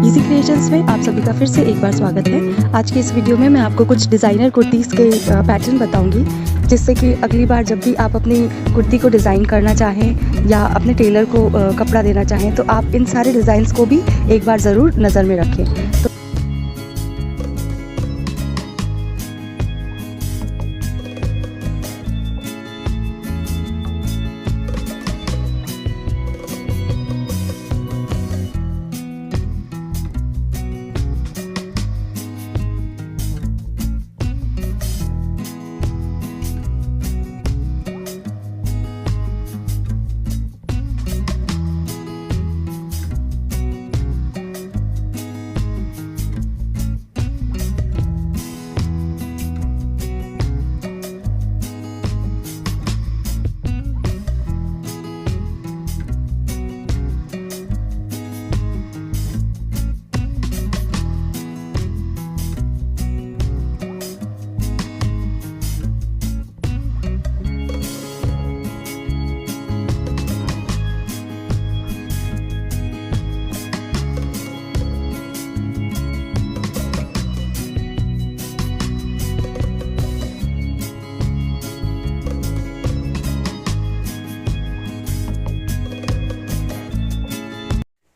Easy creations में आप सभी का फिर से एक बार स्वागत है। आज की इस वीडियो में मैं आपको कुछ डिज़ाइनर कुर्तीज़ के पैटर्न बताऊंगी, जिससे कि अगली बार जब भी आप अपनी कुर्ती को डिज़ाइन करना चाहें या अपने टेलर को कपड़ा देना चाहें तो आप इन सारे डिज़ाइंस को भी एक बार ज़रूर नज़र में रखें।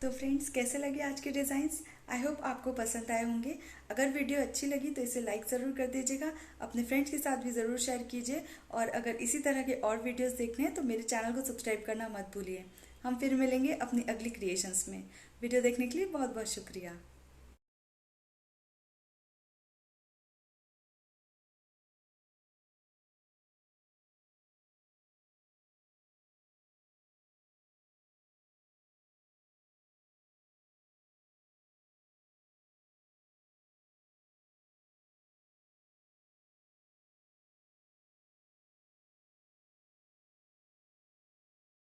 तो फ्रेंड्स, कैसे लगे आज के डिज़ाइंस? आई होप आपको पसंद आए होंगे। अगर वीडियो अच्छी लगी तो इसे लाइक ज़रूर कर दीजिएगा, अपने फ्रेंड्स के साथ भी ज़रूर शेयर कीजिए और अगर इसी तरह के और वीडियोस देखने हैं तो मेरे चैनल को सब्सक्राइब करना मत भूलिए। हम फिर मिलेंगे अपनी अगली क्रिएशंस में। वीडियो देखने के लिए बहुत बहुत शुक्रिया।